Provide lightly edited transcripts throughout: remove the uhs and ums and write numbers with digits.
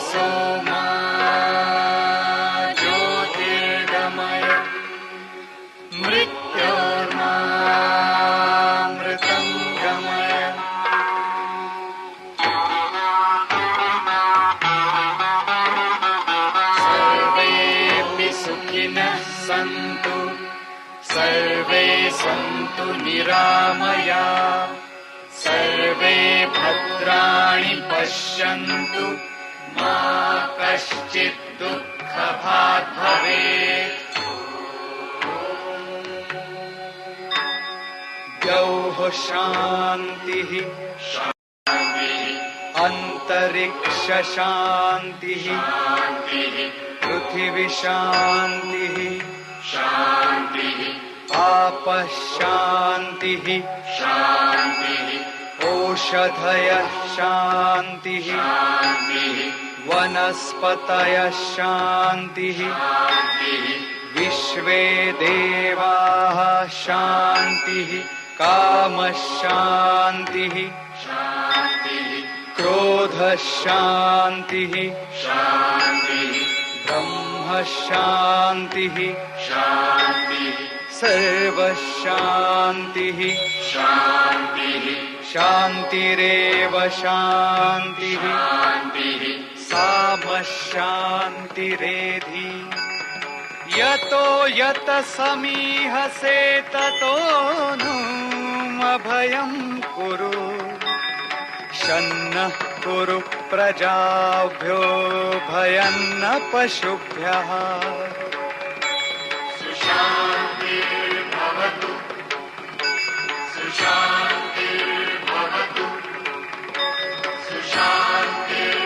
सोमा ज्योतिर्गमय मृत्योर्मामृतं गमय। सर्वेऽपि सुखिनः सन्तु सर्वे सन्तु निरामयाः सर्वे भद्राणि पश्यन्तु मा कश्चित् दुःखभाग् भवेत्। द्यौः शान्तिः अन्तरिक्ष शान्तिः पृथिवी शान्तिः आपः शान्तिः ओषधयः शान्तिः वनस्पतयः शान्तिः विश्वे देवाः शान्तिः कामः शान्तिः क्रोधः शान्तिः ब्रह्म शान्तिः सर्वः शान्तिः शान्तिरेव शान्तिः साम शान्तिरेधि। यतो यत समीहसे ततो नु अभयं कुरु शन्नः कुरु प्रजाभ्यो भयं न पशुभ्यः। सुशान्तिर्भवतु सुशान्तिर्भवतु सुशान्तिर्भवतु।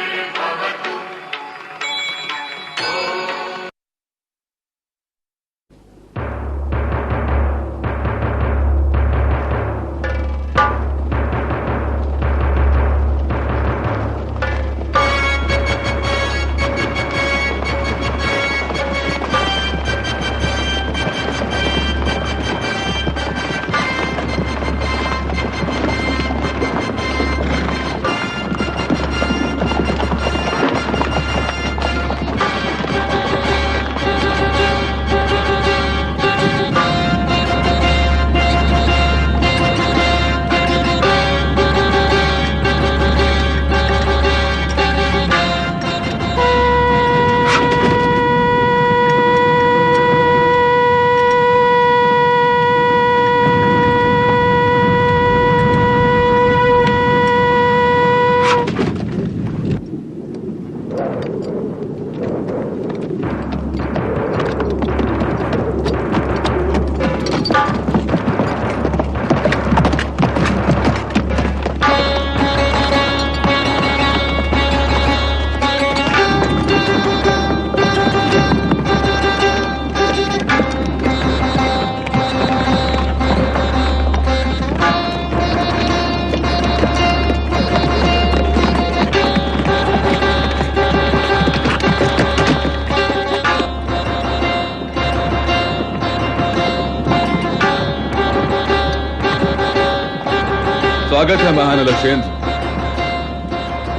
स्वागत है महान अलक्षेंद्र।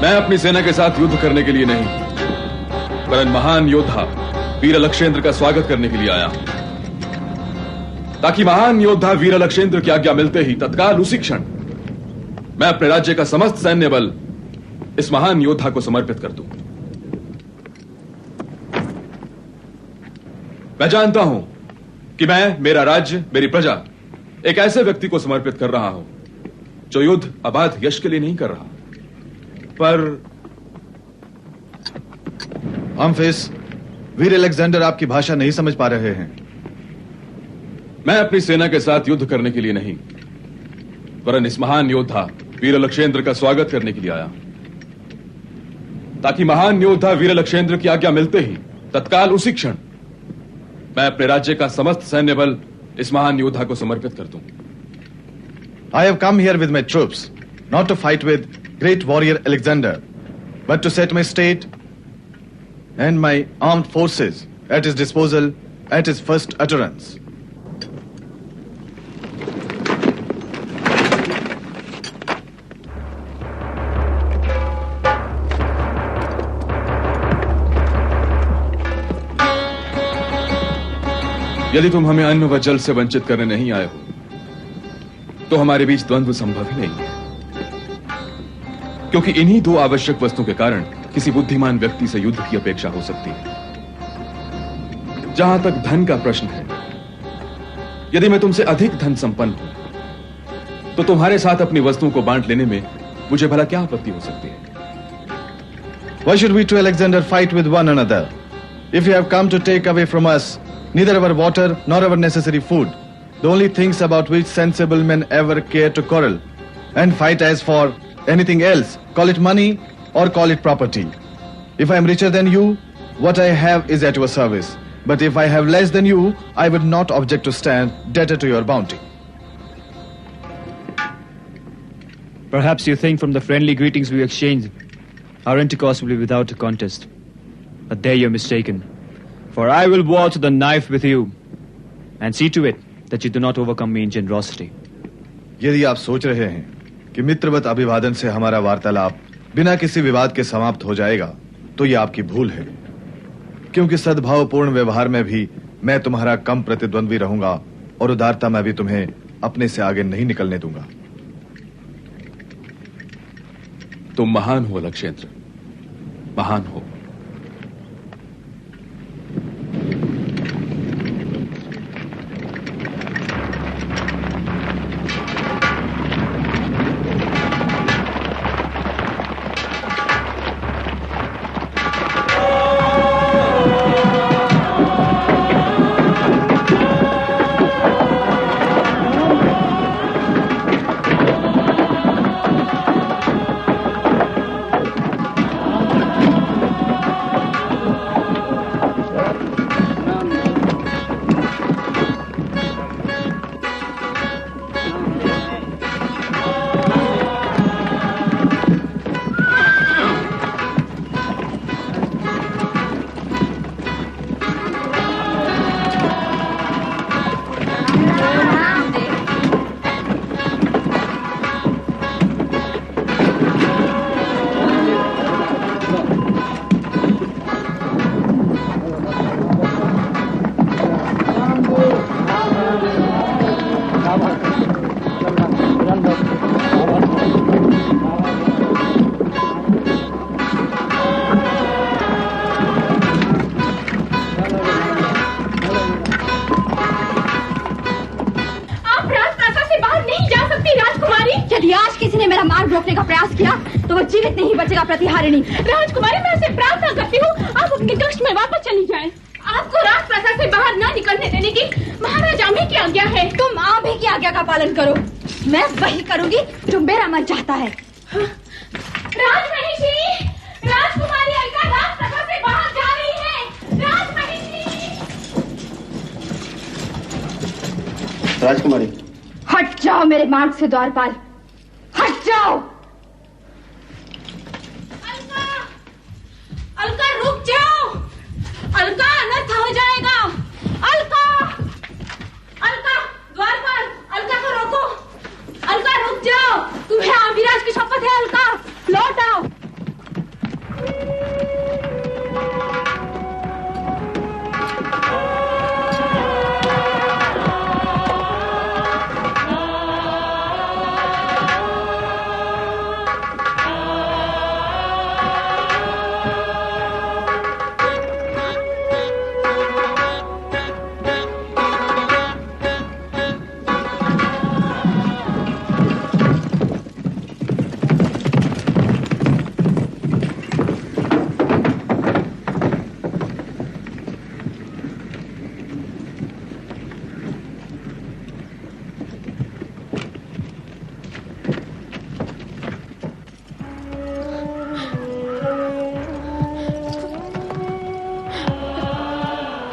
मैं अपनी सेना के साथ युद्ध करने के लिए नहीं, वरन महान योद्धा वीर अलक्षेंद्र का स्वागत करने के लिए आया हूं, ताकि महान योद्धा वीर अलक्षेंद्र की आज्ञा मिलते ही तत्काल उसी क्षण मैं अपने राज्य का समस्त सैन्य बल इस महान योद्धा को समर्पित कर दूं। मैं जानता हूं कि मैं, मेरा राज्य, मेरी प्रजा एक ऐसे व्यक्ति को समर्पित कर रहा हूं जो युद्ध अबाध यश के लिए नहीं कर रहा, पर अम्फिस, वीर अलेक्जेंडर आपकी भाषा नहीं समझ पा रहे हैं। मैं अपनी सेना के साथ युद्ध करने के लिए नहीं, वरन इस महान योद्धा वीर अलक्षेंद्र का स्वागत करने के लिए आया, ताकि महान योद्धा वीर अलक्षेंद्र की आज्ञा मिलते ही तत्काल उसी क्षण मैं अपने राज्य का समस्त सैन्य बल इस महान योद्धा को समर्पित कर दूं। I have come here with my troops, not to fight with great warrior Alexander, but to set my state and my armed forces at his disposal at his first utterance. यदि तुम हमें अन्न व जल से वंचित करने नहीं आए हो तो हमारे बीच द्वंद्व संभव ही नहीं है, क्योंकि इन्हीं दो आवश्यक वस्तुओं के कारण किसी बुद्धिमान व्यक्ति से युद्ध की अपेक्षा हो सकती है। जहां तक धन का प्रश्न है, यदि मैं तुमसे अधिक धन संपन्न हूं तो तुम्हारे साथ अपनी वस्तुओं को बांट लेने में मुझे भला क्या आपत्ति हो सकती है? Why should we two Alexander fight with one another? If you have come to take away from us neither our water nor our necessary food, the only things about which sensible men ever care to quarrel and fight, as for anything else, call it money or call it property. If I am richer than you, what I have is at your service. But if I have less than you, I would not object to stand debtor to your bounty. Perhaps you think from the friendly greetings we exchanged, our intercourse will be without a contest. But there you're mistaken. For I will war to the knife with you and see to it that you do not overcome me in generosity. यदि आप सोच रहे हैं कि मित्रवत अभिवादन से हमारा वार्तालाप बिना किसी विवाद के समाप्त हो जाएगा, तो यह आपकी भूल है, क्योंकि सद्भावपूर्ण व्यवहार में भी मैं तुम्हारा कम प्रतिद्वंद्वी रहूंगा और उदारता में भी तुम्हें अपने से आगे नहीं निकलने दूंगा। तुम महान हो लक्षेंद्र, महान हो। रोकने का प्रयास किया तो वो जीवित नहीं बचेगा प्रतिहारिणी। राजकुमारी, मैं आपसे प्रार्थना करती हूँ आप अपने कक्ष में वापस चली जाएं। आपको राजप्रासाद से बाहर न निकलने देने की महाराजा में की आज्ञा है। तुम आप ही की आज्ञा का पालन करो, मैं वही करूंगी जो मेरा मन चाहता है। राजमहिषी, राजकुमारी अलका राजप्रासाद से बाहर जा रही है। राजमहिषी। राजकुमारी, हट जाओ मेरे मार्ग से द्वारपाल, हट जाओ। अलका, अलका रुक जाओ, अलका अनर्थ हो जाएगा। अलका, अलका, द्वारपाल, अलका को रोको। अलका रुक जाओ, तुम्हें अभिराज की शपथ है। अलका लौट आओ।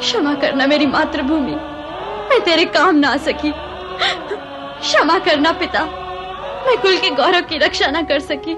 क्षमा करना मेरी मातृभूमि, मैं तेरे काम ना आ सकी। क्षमा करना पिता, मैं कुल के गौरव की रक्षा ना कर सकी।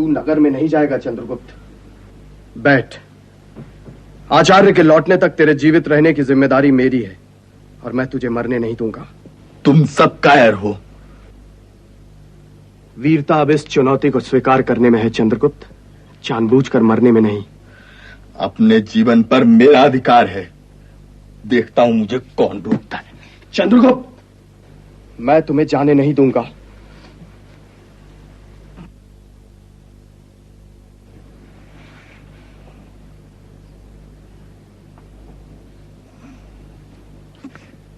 तू नगर में नहीं जाएगा चंद्रगुप्त। बैठ। आचार्य के लौटने तक तेरे जीवित रहने की जिम्मेदारी मेरी है और मैं तुझे मरने नहीं दूंगा। तुम सब कायर हो। वीरता अब इस चुनौती को स्वीकार करने में है चंद्रगुप्त, जानबूझकर मरने में नहीं। अपने जीवन पर मेरा अधिकार है, देखता हूं मुझे कौन रोकता है। चंद्रगुप्त, मैं तुम्हें जाने नहीं दूंगा।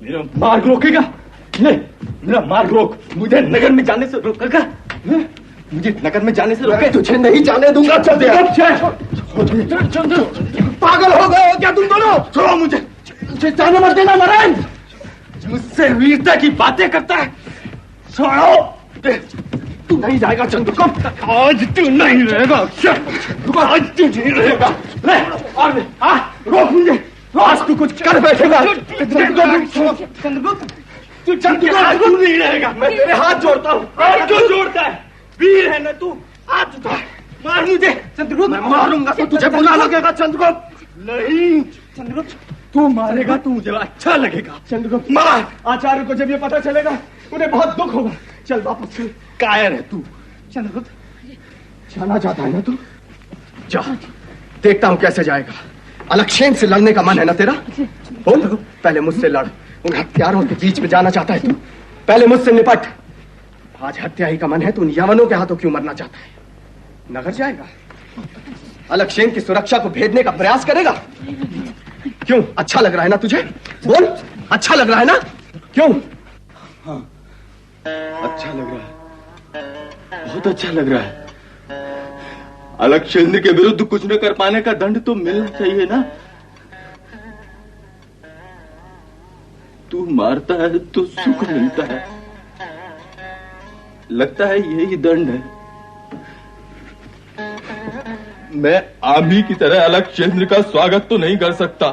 मेरा मार्ग रोकेगा? नहीं, मेरा मार्ग रोक। मुझे नगर में जाने से रोकेगा? मुझे नगर में जाने से रोके? तुझे नहीं जाने दूंगा। पागल हो गए हो क्या तुम दोनों? छोड़ो मुझे जाने मत देना नारायण। मुझसे वीरता की बातें करता है। छोड़ो। तू नहीं जाएगा चंद्रगुप्त। आज तू नहीं रहेगा। आज तू नहीं रहेगा। रोक मुझे। आज तू कुछ कर बैठेगा। चंद्रगुप्त तू नहीं रहेगा। मैं तेरे हाथ जोड़ता हूँ। क्यों जोड़ता है? वीर है ना तू? हाथ उठा, मार मुझे। चंद्रगुप्त, मैं मारूंगा तो तुझे बुरा लगेगा चंद्रगुप्त। नहीं चंद्रगुप्त, तू मारेगा तो मुझे अच्छा लगेगा। चंद्रगुप्त, मार। आचार्य को जब ये पता चलेगा उन्हें बहुत दुख होगा। चल वापस चल। कायर है तू। चंद्रगुप्त, जाना चाहता है ना तू? जा, देखता हूँ कैसे जाएगा। अलक्षेन से लड़ने का मन है ना तेरा? बोल, पहले मुझसे लड़। उन हत्यारों के बीच में जाना चाहता है तू? पहले मुझसे निपट। आज हत्या ही का मन है तो उन यवनों के हाथों क्यों मरना चाहता है? नगर जाएगा, अलक्षेन की सुरक्षा को भेदने का प्रयास करेगा। क्यों, अच्छा लग रहा है ना तुझे? बोल, अच्छा लग रहा है ना? क्यों? हाँ, अच्छा लग रहा है, बहुत अच्छा लग रहा है। अलक्षेंद्र के विरुद्ध कुछ न कर पाने का दंड तो मिलना चाहिए ना। तू मारता है तो सुख मिलता है, लगता है यही दंड है। मैं आमी की तरह अलक्षेंद्र का स्वागत तो नहीं कर सकता,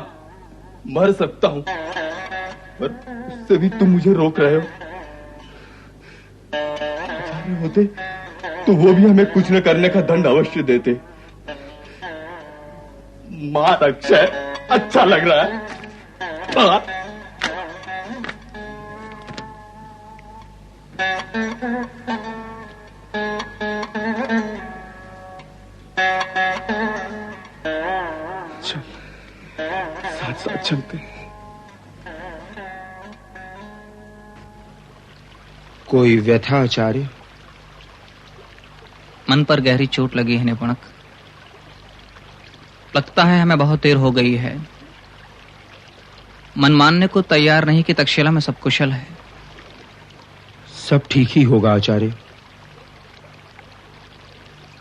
मर सकता हूं, पर उससे भी तुम मुझे रोक रहे हो। होते तो वो भी हमें कुछ न करने का दंड अवश्य देते। मार अक्षय, अच्छा लग रहा है। चल, साथ साथ चलते। कोई व्यथा आचार्य? मन पर गहरी चोट लगी है निपुणक। लगता है हमें बहुत देर हो गई है। मन मानने को तैयार नहीं कि तक्षशिला में सब कुशल है। सब ठीक ही होगा आचार्य।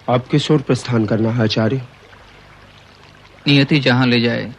आप किस ओर प्रस्थान करना है आचार्य? नियति जहां ले जाए।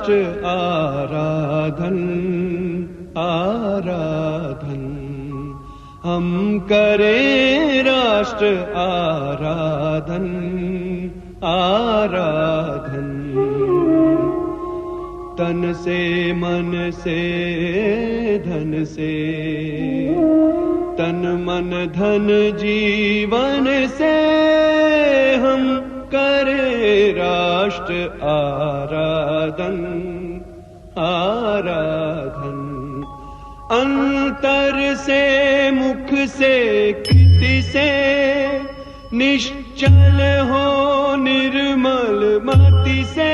राष्ट्र आराधन आराधन, हम करें राष्ट्र आराधन आराधन। तन से मन से धन से, तन मन धन जीवन से, हम करें राष्ट्र आराधन आराधन। अंतर से मुख से कृति से, निश्चल हो निर्मल मति से,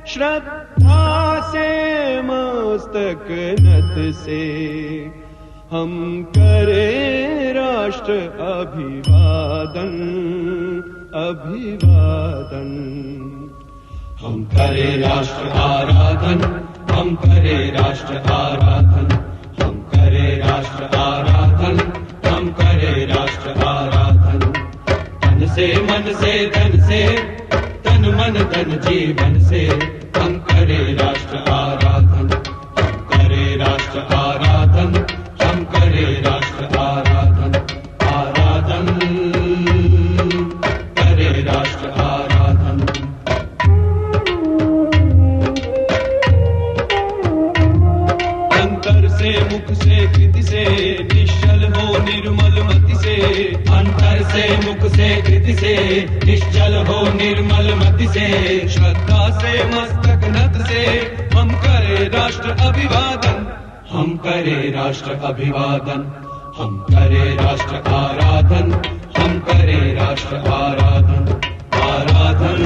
श्रद्धा से मस्तक नत से, हम करें राष्ट्र अभिवादन अभिवादन। हम करें राष्ट्र आराधन, हम करें राष्ट्र आराधन, हम करें राष्ट्र आराधन, हम करें राष्ट्र आराधन। तन से मन से धन से, तन मन धन जीवन से, हम करें राष्ट्र आराधन, हम करें राष्ट्र आराधन, हम करें राष्ट्र आराधन आराधन, करें राष्ट्र आराधन। अंतर से मुख से कृति से, निश्चल हो निर्मल मति से, अंतर से मुख से कृति से, निश्चल हो निर्मल मति से, श्रद्धा से मस्तक नत से, हम करें राष्ट्र अभिवादन, हम करें राष्ट्र अभिवादन, हम करें राष्ट्र आराधन, हम करें राष्ट्र आराधन आराधन,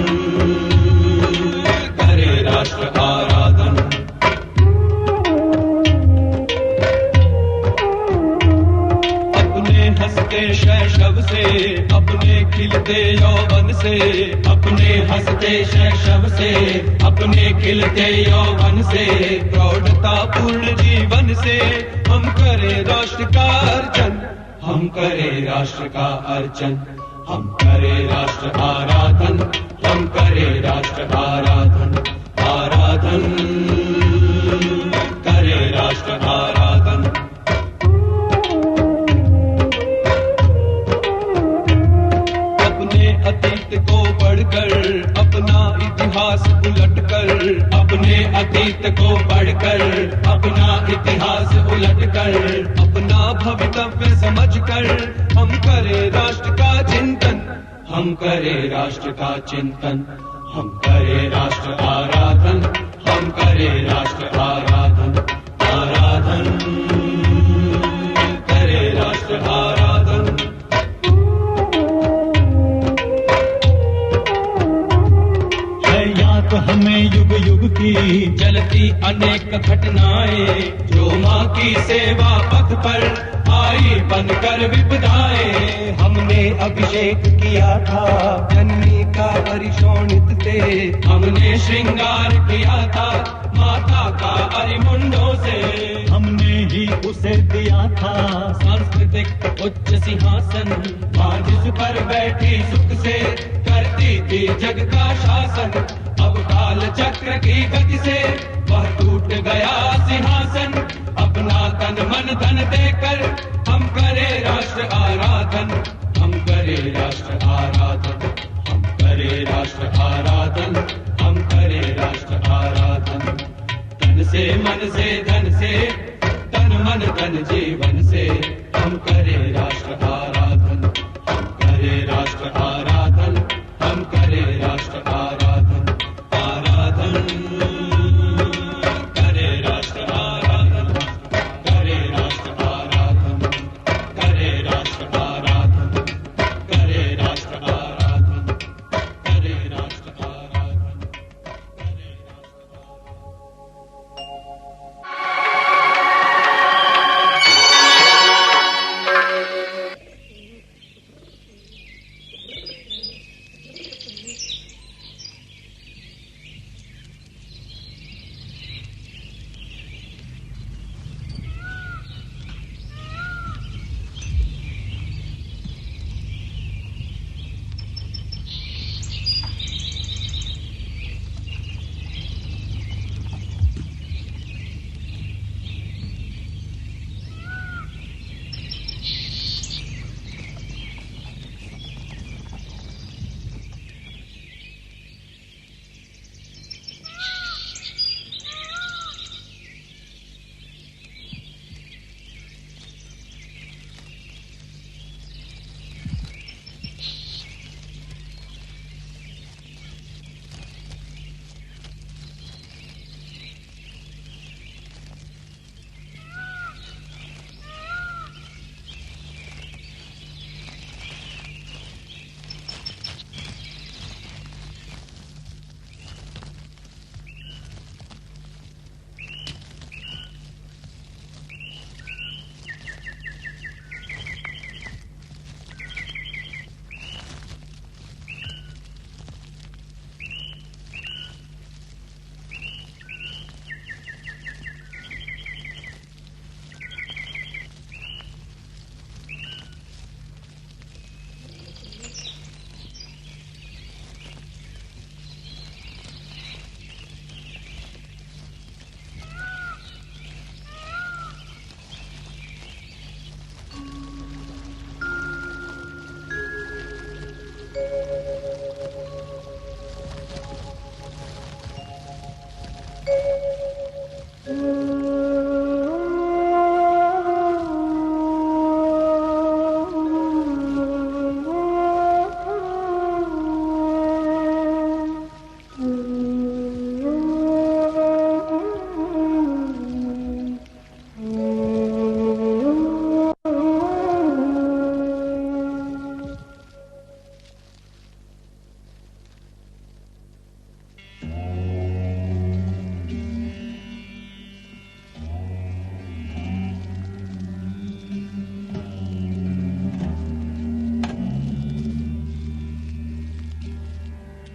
करें राष्ट्र आराधन। अपने हंसते शैशव से, अपने खिलते यौवन से, अपने हंसते शैशव से, अपने खिलते यौवन से, प्रौढ़ता पूर्ण जीवन से, हम करें राष्ट्र का अर्चन, हम करें राष्ट्र का अर्चन, हम करें राष्ट्र आराधन, हम करें राष्ट्र आराधन आराधन, करें राष्ट्र आराधन। अपने अतीत को पढ़कर, अपना इतिहास उलटकर, अपने अतीत को पढ़कर, अपना इतिहास उलटकर, अपना भवितव्य समझकर, हम करें राष्ट्र का चिंतन, हम करें राष्ट्र का चिंतन, हम करें राष्ट्र आराधन, हम करें राष्ट्र आराधन आराधन, करें राष्ट्र आराधन। है याद हमें युग युग की चलती अनेक घटनाएं, जो माँ की सेवा पथ पर आई बनकर विपदाएं। हमने अभिषेक किया था जननी का परिशोणित से, हमने श्रृंगार किया था माता का अरिमुंडों से, हमने ही उसे दिया था सांस्कृतिक उच्च सिंहासन, माँ जिस पर बैठी सुख से करती थी जग का शासन। अब काल चक्र की गति से वह टूट गया सिंहासन, अपना तन मन धन देकर हम करें राष्ट्र आराधन, हम करें राष्ट्र आराधन, हम करें राष्ट्र आराधन, हम करें राष्ट्र आराधन। तन से मन से धन से, तन मन धन जीवन से, हम करें राष्ट्र आराधन, हम करें राष्ट्र आराधन, हम करें राष्ट्र आराधन आराधन, करें राष्ट्र आराधन, करें राष्ट्र आराधन, करें राष्ट्र आराधन, करें राष्ट्र आराधन, करें राष्ट्र आराधन, करें राष्ट्र आराधन।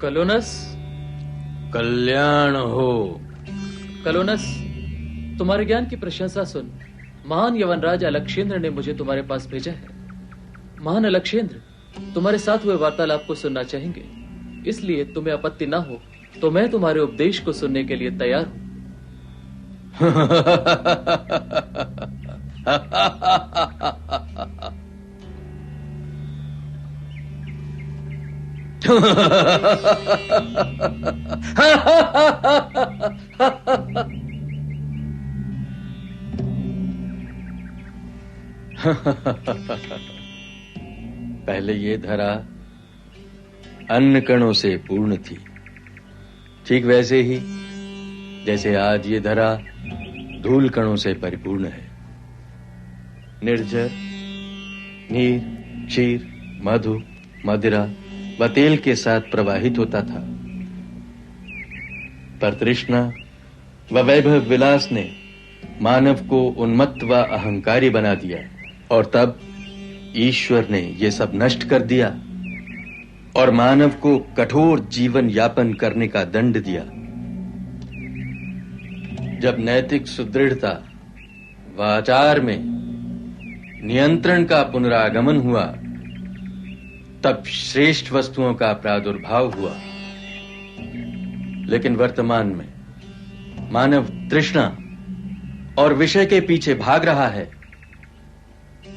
कलोनस, कल्याण हो। कलोनस, तुम्हारे ज्ञान की प्रशंसा सुन महान यवनराज अलक्षेंद्र ने मुझे तुम्हारे पास भेजा है। महान अलक्षेंद्र तुम्हारे साथ हुए वार्तालाप को सुनना चाहेंगे, इसलिए तुम्हें आपत्ति ना हो तो मैं तुम्हारे उपदेश को सुनने के लिए तैयार हूं। पहले ये धरा अन्न कणों से पूर्ण थी, ठीक वैसे ही जैसे आज ये धरा धूल कणों से परिपूर्ण है। निर्जर, नीर, क्षीर, मधु, मदिरा व तेल के साथ प्रवाहित होता था, पर तृष्णा व वैभव विलास ने मानव को उन्मत्त व अहंकारी बना दिया, और तब ईश्वर ने ये सब नष्ट कर दिया और मानव को कठोर जीवन यापन करने का दंड दिया। जब नैतिक सुदृढ़ता व आचार में नियंत्रण का पुनरागमन हुआ, तब श्रेष्ठ वस्तुओं का प्रादुर्भाव हुआ। लेकिन वर्तमान में मानव तृष्णा और विषय के पीछे भाग रहा है,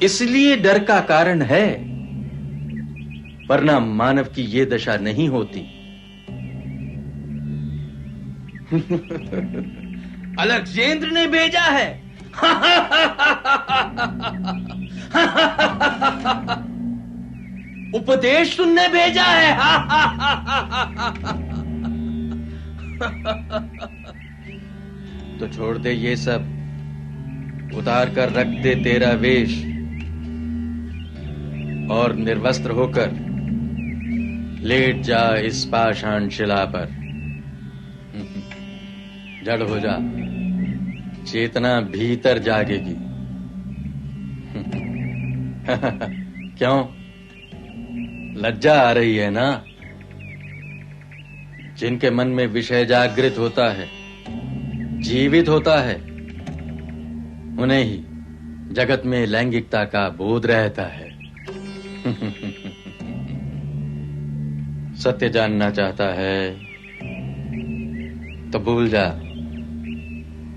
इसलिए डर का कारण है, वरना मानव की ये दशा नहीं होती। अलक्षेंद्र ने भेजा है। उपदेश सुनने भेजा है। तो छोड़ दे ये सब, उतार कर रख दे तेरा वेश और निर्वस्त्र होकर लेट जा इस पाषाण शिला पर। जड़ हो जा, चेतना भीतर जागेगी। क्यों, लज्जा आ रही है ना? जिनके मन में विषय जागृत होता है, जीवित होता है, उन्हें ही जगत में लैंगिकता का बोध रहता है। सत्य जानना चाहता है तो भूल जा,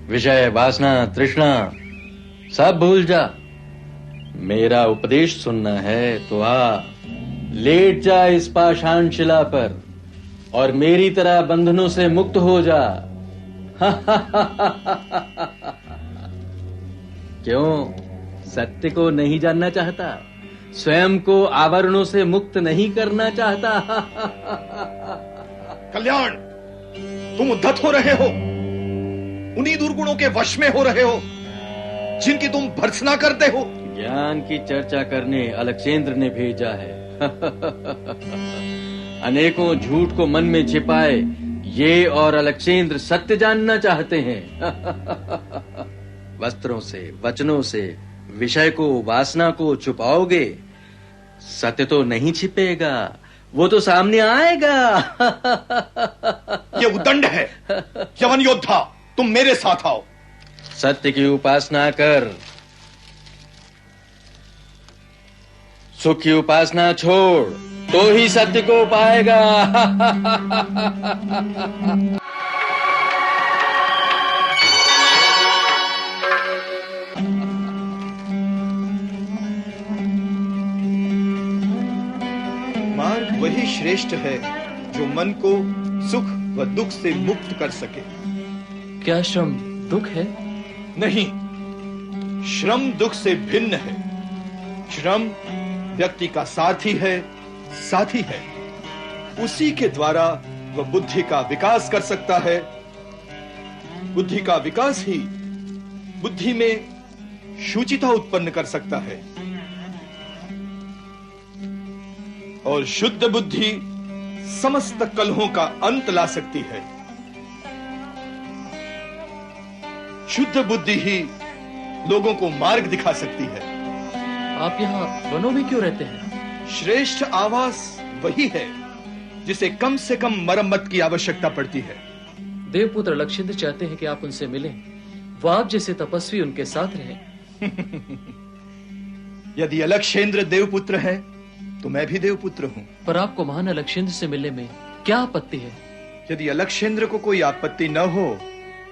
विषय, वासना, तृष्णा सब भूल जा। मेरा उपदेश सुनना है तो आ, लेट जा इस पाषाण शिला पर और मेरी तरह बंधनों से मुक्त हो जा। क्यों, सत्य को नहीं जानना चाहता? स्वयं को आवरणों से मुक्त नहीं करना चाहता? कल्याण, तुम उद्धत हो रहे हो, उन्हीं दुर्गुणों के वश में हो रहे हो जिनकी तुम भर्त्सना करते हो। ज्ञान की चर्चा करने अलक्षेंद्र ने भेजा है। अनेकों झूठ को मन में छिपाए ये और अलक्षेंद्र सत्य जानना चाहते हैं। वस्त्रों से, वचनों से विषय को, वासना को छुपाओगे, सत्य तो नहीं छिपेगा, वो तो सामने आएगा। ये उद्दंड है। यवन योद्धा, तुम मेरे साथ आओ। सत्य की उपासना कर, सुख की उपासना छोड़, तो ही सत्य को पाएगा। मार्ग वही श्रेष्ठ है जो मन को सुख व दुख से मुक्त कर सके। क्या श्रम दुख है? नहीं, श्रम दुख से भिन्न है। श्रम व्यक्ति का साथी है, साथी है। उसी के द्वारा वह बुद्धि का विकास कर सकता है। बुद्धि का विकास ही बुद्धि में शुचिता उत्पन्न कर सकता है, और शुद्ध बुद्धि समस्त कलहों का अंत ला सकती है। शुद्ध बुद्धि ही लोगों को मार्ग दिखा सकती है। आप यहाँ वनों में क्यों रहते हैं? श्रेष्ठ आवास वही है जिसे कम से कम मरम्मत की आवश्यकता पड़ती है। देवपुत्र अलक्षेंद्र चाहते हैं कि आप उनसे मिलें, वो आप जैसे तपस्वी उनके साथ रहें। यदि अलक्षेंद्र देवपुत्र है तो मैं भी देवपुत्र हूँ। पर आपको महान अलक्षेंद्र से मिलने में क्या आपत्ति है? यदि अलक्षेंद्र को कोई आपत्ति न हो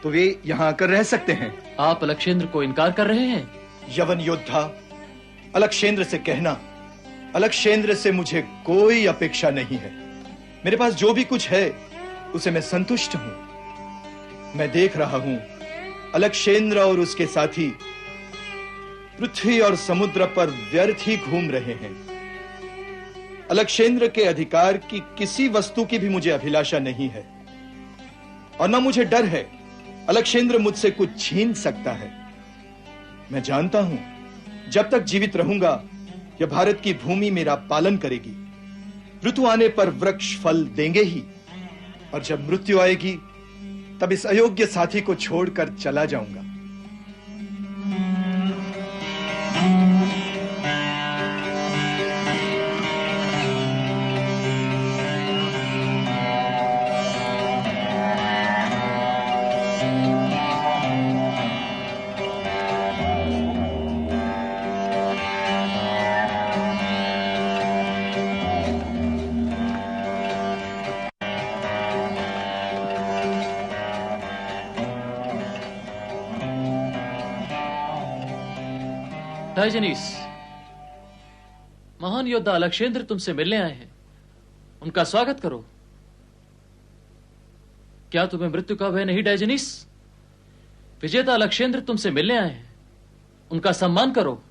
तो वे यहाँ आकर रह सकते हैं। आप अलक्षेंद्र को इनकार कर रहे हैं? यवन योद्धा, अलक्षेंद्र से कहना, अलक्षेंद्र से मुझे कोई अपेक्षा नहीं है। मेरे पास जो भी कुछ है उसे मैं संतुष्ट हूं। मैं देख रहा हूं अलक्षेंद्र और उसके साथी पृथ्वी और समुद्र पर व्यर्थ ही घूम रहे हैं। अलक्षेंद्र के अधिकार की किसी वस्तु की भी मुझे अभिलाषा नहीं है और न मुझे डर है अलक्षेंद्र मुझसे कुछ छीन सकता है। मैं जानता हूं जब तक जीवित रहूंगा यह भारत की भूमि मेरा पालन करेगी। ऋतु आने पर वृक्ष फल देंगे ही, और जब मृत्यु आएगी तब इस अयोग्य साथी को छोड़कर चला जाऊंगा। डायजनीस, महान योद्धा अलक्षेंद्र तुमसे मिलने आए हैं, उनका स्वागत करो। क्या तुम्हें मृत्यु का भय नहीं डायजनीस? विजेता अलक्षेंद्र तुमसे मिलने आए हैं, उनका सम्मान करो।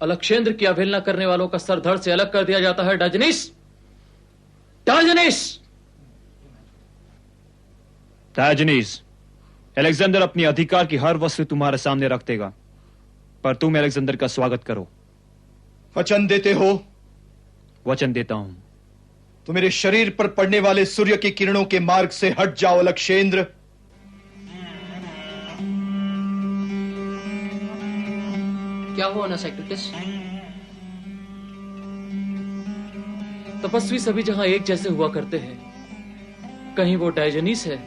अलक्षेंद्र की अवहेलना करने वालों का सर धड़ से अलग कर दिया जाता है। डायजनीस, डायजनीस, डायजनीस, अलेक्जेंडर अपनी अधिकार की हर वस्तु तुम्हारे सामने रख देगा, पर तुम अलेक्जेंडर का स्वागत करो। वचन देते हो? वचन देता हूं। तो मेरे शरीर पर पड़ने वाले सूर्य की किरणों के मार्ग से हट जाओ अलक्षेंद्र। क्या हुआ ना सेक्रेटिस? तपस्वी सभी जहां एक जैसे हुआ करते हैं, कहीं वो डायजनीस है,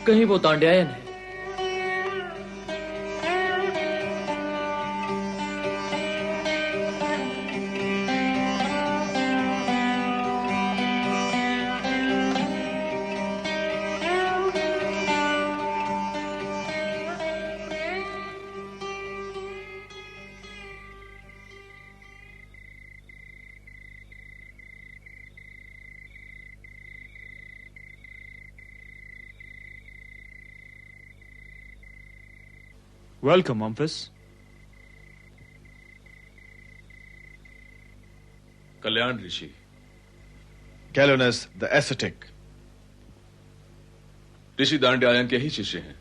कहीं वो दांड्यायन है। Welcome, Memphis. Kalyan Rishi. Calonus the ascetic. ऋषि दांड्यायन के ही शिष्य हैं।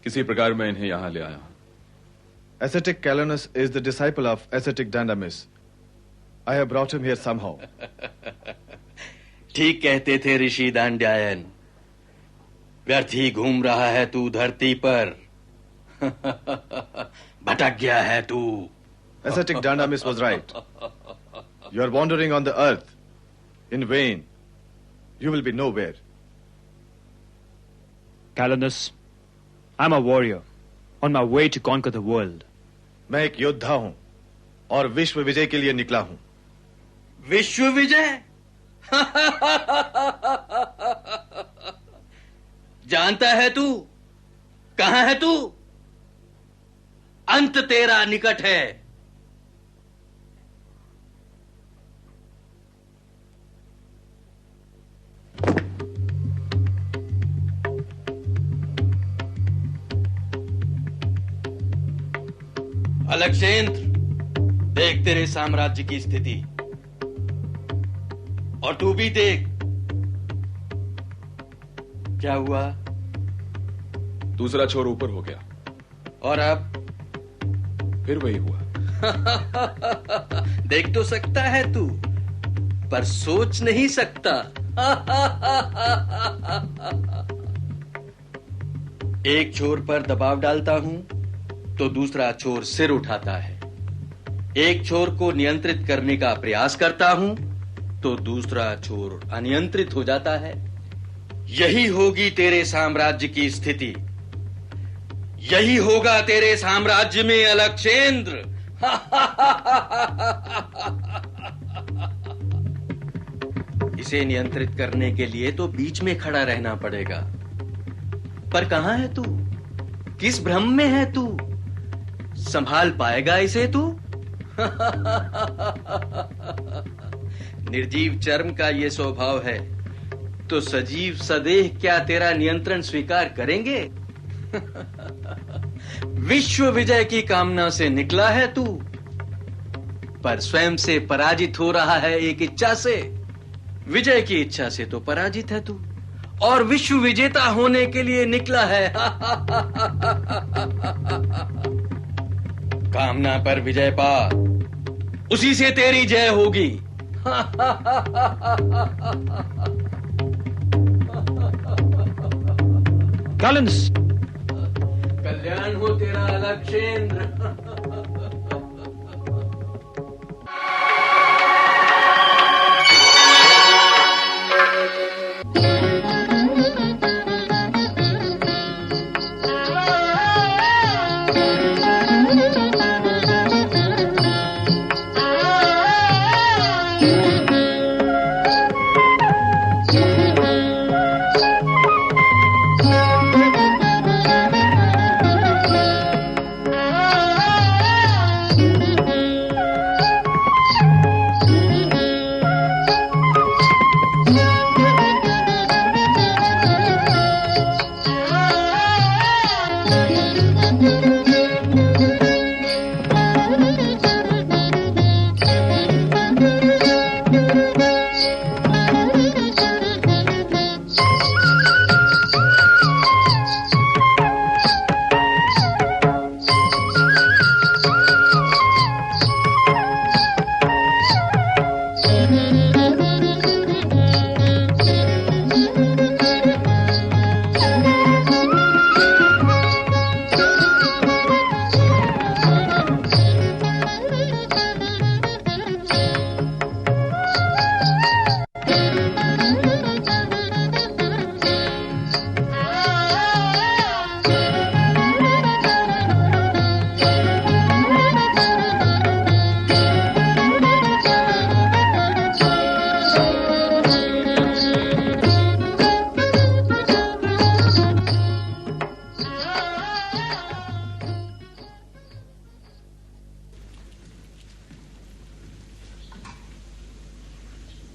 किसी प्रकार मैं इन्हें यहां ले आया हूं। Ascetic Calonus is the disciple of ascetic Dandamis. I have brought him here somehow. ठीक कहते थे ऋषि दांड्यायन, व्यर्थ ही घूम रहा है तू धरती पर। भटक गया है तू। Ascetic Dandamis was right. You are wandering on the earth in vain. You will be nowhere. Calonus, I'm a warrior on my way to conquer the world. मैं एक योद्धा हूं और विश्व विजय के लिए निकला हूं। विश्व विजय? जानता है तू? कहां है तू? अंत तेरा निकट है। अलक्षेंद्र, देख तेरे साम्राज्य की स्थिति, और तू भी देख क्या हुआ। दूसरा छोर ऊपर हो गया और अब फिर वही हुआ। देख तो सकता है तू, पर सोच नहीं सकता। एक छोर पर दबाव डालता हूं तो दूसरा छोर सिर उठाता है। एक छोर को नियंत्रित करने का प्रयास करता हूं तो दूसरा छोर अनियंत्रित हो जाता है। यही होगी तेरे साम्राज्य की स्थिति, यही होगा तेरे साम्राज्य में अलक्षेंद्र। इसे नियंत्रित करने के लिए तो बीच में खड़ा रहना पड़ेगा। पर कहां है तू? किस भ्रम में है तू? संभाल पाएगा इसे तू? निर्जीव चर्म का ये स्वभाव है तो सजीव सदेह क्या तेरा नियंत्रण स्वीकार करेंगे? विश्व विजय की कामना से निकला है तू, पर स्वयं से पराजित हो रहा है एक इच्छा से। विजय की इच्छा से तो पराजित है तू और विश्व विजेता होने के लिए निकला है। कामना पर विजय पा, उसी से तेरी जय होगी। Collins! कल्याण हो तेरा अलक्षेंद्र।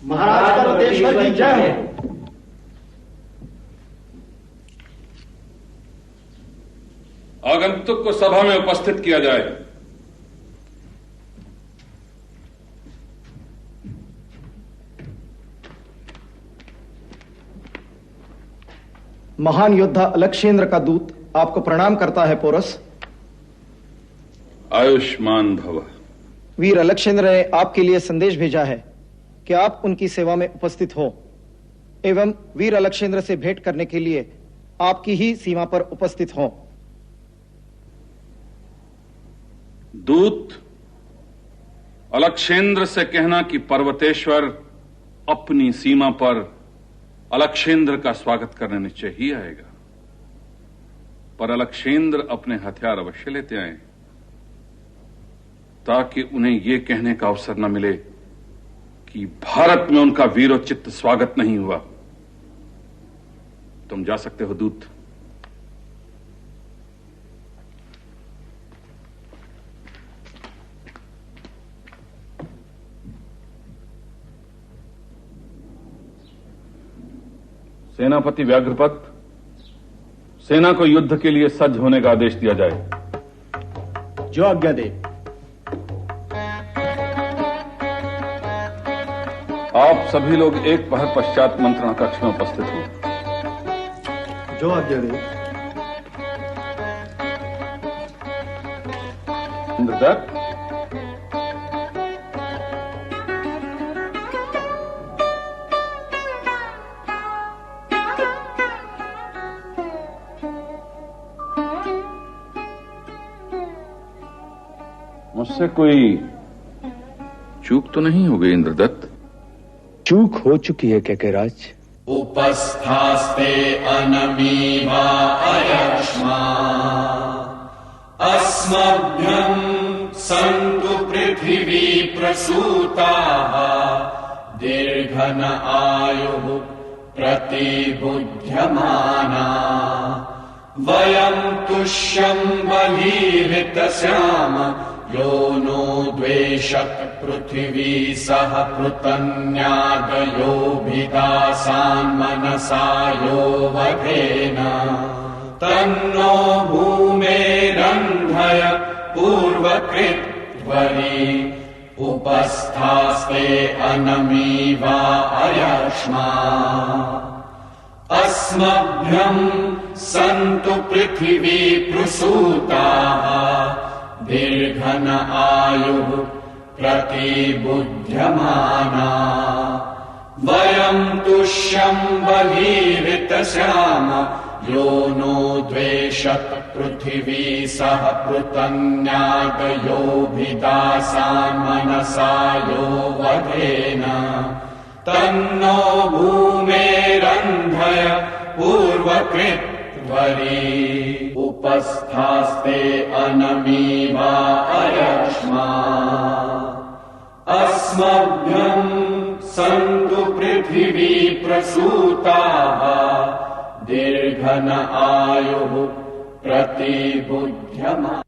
महाराज परमेश्वर की जय हो। आगंतुक को सभा में उपस्थित किया जाए। महान योद्धा अलक्षेंद्र का दूत आपको प्रणाम करता है पोरस। आयुष्मान भव। वीर अलक्षेंद्र ने आपके लिए संदेश भेजा है कि आप उनकी सेवा में उपस्थित हो एवं वीर अलक्षेंद्र से भेंट करने के लिए आपकी ही सीमा पर उपस्थित हो। दूत अलक्षेंद्र से कहना कि पर्वतेश्वर अपनी सीमा पर अलक्षेंद्र का स्वागत करने निश्चय ही आएगा, पर अलक्षेंद्र अपने हथियार अवश्य लेते आए ताकि उन्हें यह कहने का अवसर न मिले कि भारत में उनका वीरोचित स्वागत नहीं हुआ। तुम जा सकते हो दूत। सेनापति व्याघ्रपत, सेना को युद्ध के लिए सज्ज होने का आदेश दिया जाए। जो आज्ञा दे। आप सभी लोग एक पहर पश्चात मंत्रणा कक्ष में उपस्थित हो। जो आज्ञा दे। इंद्रदत्त, मुझसे कोई चूक तो नहीं हो गई इंद्रदत्त? चूक हो चुकी है कैकेराज। उपस्थास्ते अनमीवा अयक्ष्मा अस्मभ्यं सन्तु पृथिवी प्रसूताः दीर्घन आयुः प्रतिबुध्यमाना वयं तुष्यं बलीहृतस्याम यो नो द्वेषत् पृथिवी सह पृतन्यादयोभिदासान् मनसा यो वधेन तन्नो भूमेरन्धय पूर्वकृत्वरि उपस्थास्ते अनमीवा अयक्ष्मा अस्मभ्यं सन्तु पृथिवी प्रसूताः दीर्घन आयुः प्रतिबुध्यमाना वयं तुष्यं बलीहृतस्याम यो नो द्वेषत् पृथिवी सह पृतन्यादयोभिदासान् मनसा यो वधेन तन्नो भूमेरन्धय पूर्वकृत्वरि उपस्थास्ते अनमीवा अयक्ष्मा अस्मभ्यं सन्तु पृथिवी प्रसूताः दीर्घन आयुः प्रतिबुध्यमाना।